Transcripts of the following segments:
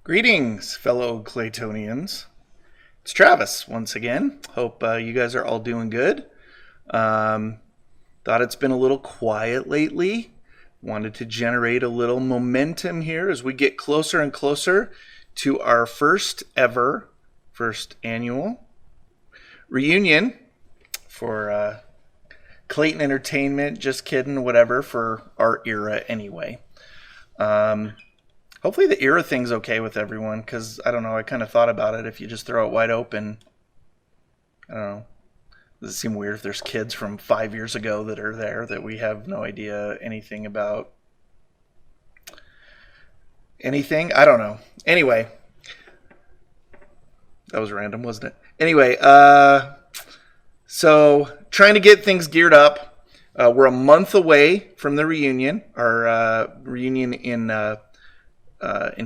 Greetings, fellow Claytonians. It's Travis once again. Hope you guys are all doing good. Um, Thought it's been a little quiet lately. Wanted to generate a little momentum here as we get closer and closer to our first annual reunion for Clayton Entertainment. Just kidding, whatever, for our era anyway. Um, Hopefully the era thing's okay with everyone, because I don't know, I kind of thought about it. If you just throw it wide open, I don't know. Does it seem weird if there's kids from 5 years ago that are there that we have no idea anything about anything? I don't know. Anyway, that was random, wasn't it? Anyway, so trying to get things geared up. We're a month away from the reunion, our reunion in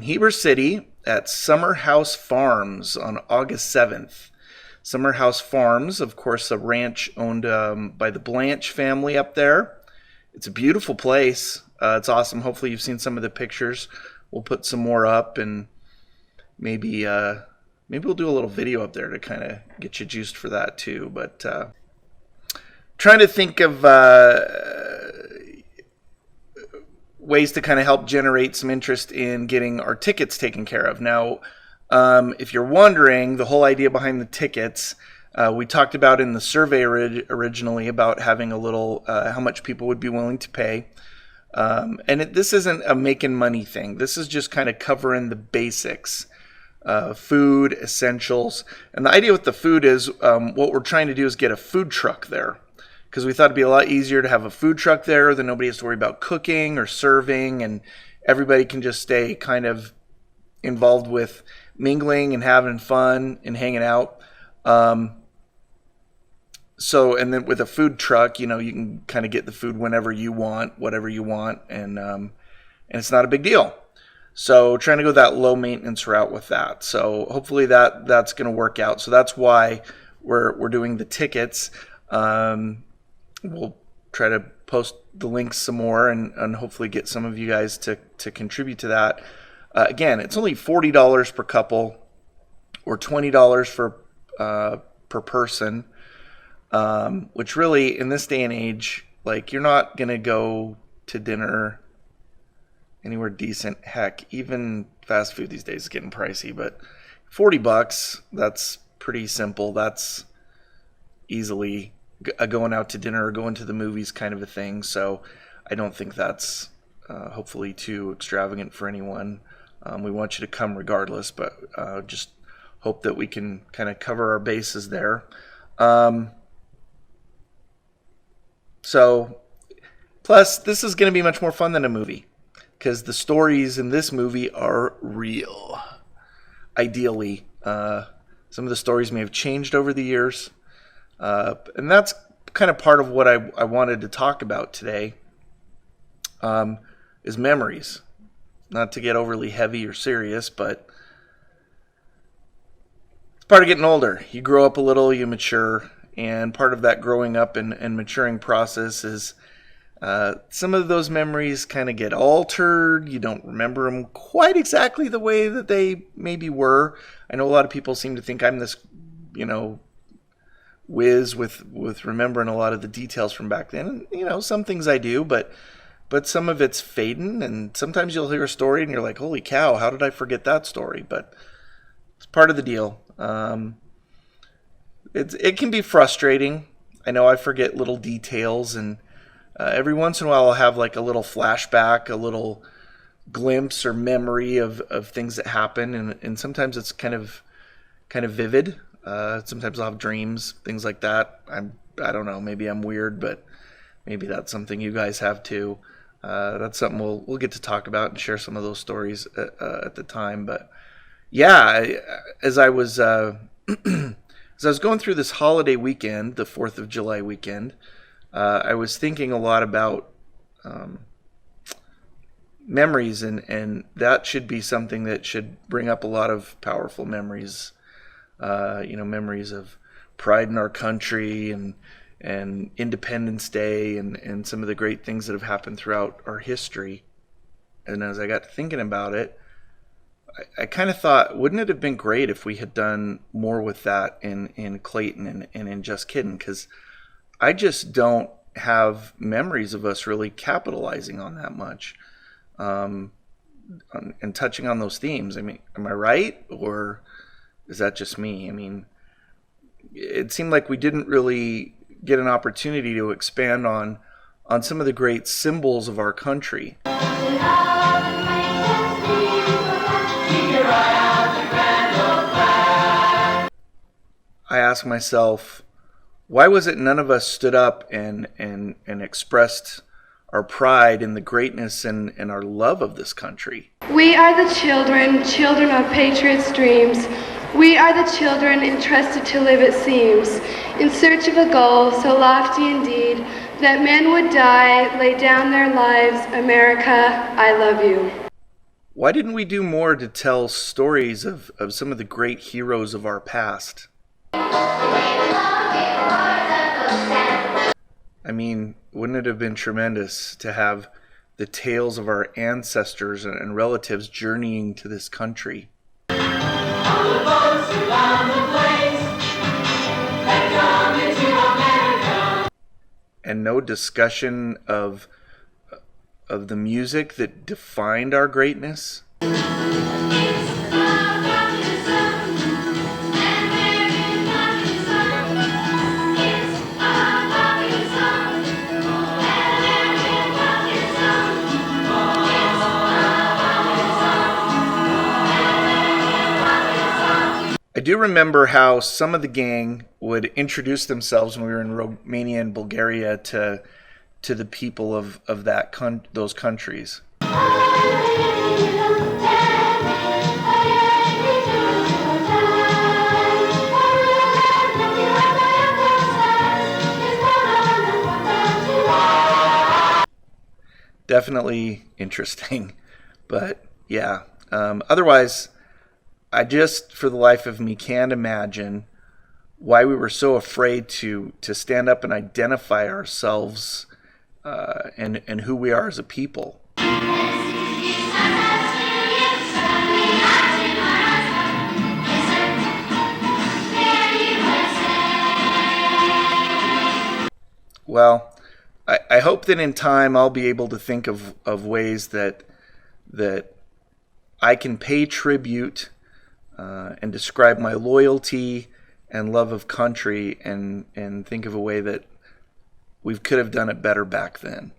Heber City at Summer House Farms on August 7th. Summer House Farms, of course, a ranch owned by the Blanche family up there. It's a beautiful place. It's awesome. Hopefully you've seen some of the pictures. We'll put some more up, and maybe we'll do a little video up there to kind of get you juiced for that too. But trying to think of ways to kind of help generate some interest in getting our tickets taken care of. Now, if you're wondering, the whole idea behind the tickets, we talked about in the survey originally about having a little, how much people would be willing to pay. This isn't a making money thing. This is just kind of covering the basics. Food, essentials. And the idea with the food is what we're trying to do is get a food truck there. Because we thought it'd be a lot easier to have a food truck there, then nobody has to worry about cooking or serving, and everybody can just stay kind of involved with mingling and having fun and hanging out. And then with a food truck, you can kind of get the food whenever you want, whatever you want, and it's not a big deal. So trying to go that low maintenance route with that. So hopefully that's going to work out. So that's why we're doing the tickets. We'll try to post the links some more and hopefully get some of you guys to contribute to that. Again, it's only $40 per couple or $20 per person, which really in this day and age, like, you're not going to go to dinner anywhere decent. Heck, even fast food these days is getting pricey, but $40, that's pretty simple. That's easily going out to dinner or going to the movies kind of a thing. So I don't think that's hopefully too extravagant for anyone. We want you to come regardless, but just hope that we can kind of cover our bases there. So plus this is going to be much more fun than a movie, because the stories in this movie are real. Ideally, some of the stories may have changed over the years. And that's kind of part of what I wanted to talk about today, is memories. Not to get overly heavy or serious, but it's part of getting older. You grow up a little, you mature, and part of that growing up and maturing process is some of those memories kind of get altered. You don't remember them quite exactly the way that they maybe were. I know a lot of people seem to think I'm this, whiz with remembering a lot of the details from back then. And, some things I do, but some of it's fading, and sometimes you'll hear a story and you're like, holy cow, how did I forget that story? But it's part of the deal. It can be frustrating. I know I forget little details, and every once in a while I'll have like a little flashback, a little glimpse or memory of things that happen, and sometimes it's kind of vivid. Sometimes I'll have dreams, things like that. I don't know, maybe I'm weird, but maybe that's something you guys have too. That's something we'll get to talk about and share some of those stories at the time. But yeah, as I was going through this holiday weekend, the 4th of July weekend, I was thinking a lot about memories, and that should be something that should bring up a lot of powerful memories. Memories of pride in our country and Independence Day and some of the great things that have happened throughout our history. And as I got thinking about it, I kind of thought, wouldn't it have been great if we had done more with that in Clayton and in Just Kiddin'? Because I just don't have memories of us really capitalizing on that much, and touching on those themes. I mean, am I right, or is that just me? I mean, it seemed like we didn't really get an opportunity to expand on some of the great symbols of our country. I ask myself, why was it none of us stood up and expressed our pride in the greatness and our love of this country? We are the children, children of patriots' dreams. We are the children entrusted to live, it seems, in search of a goal so lofty indeed that men would die, lay down their lives. America, I love you. Why didn't we do more to tell stories of some of the great heroes of our past? I mean, wouldn't it have been tremendous to have the tales of our ancestors and relatives journeying to this country? And no discussion of the music that defined our greatness? I do remember how some of the gang would introduce themselves when we were in Romania and Bulgaria to the people of those countries. Definitely interesting, but yeah. Otherwise, I just, for the life of me, can't imagine why we were so afraid to stand up and identify ourselves and who we are as a people. Well, I hope that in time I'll be able to think of ways that I can pay tribute and describe my loyalty and love of country, and think of a way that we could have done it better back then.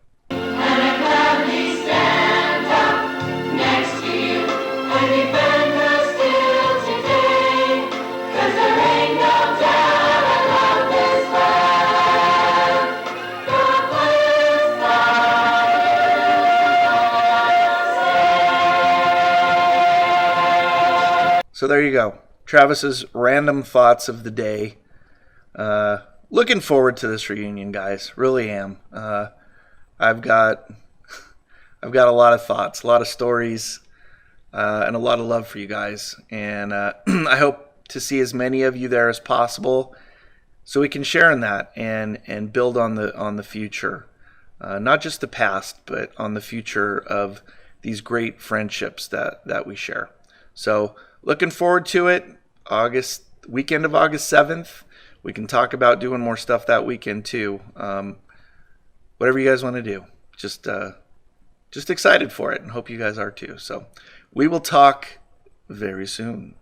So there you go. Travis's random thoughts of the day. Looking forward to this reunion, guys. Really am. I've got a lot of thoughts, a lot of stories, and a lot of love for you guys. And I hope to see as many of you there as possible, so we can share in that and build on the future, not just the past, but on the future of these great friendships that we share. So looking forward to it. Weekend of August 7th. We can talk about doing more stuff that weekend too. Whatever you guys want to do. Just excited for it, and hope you guys are too. So we will talk very soon.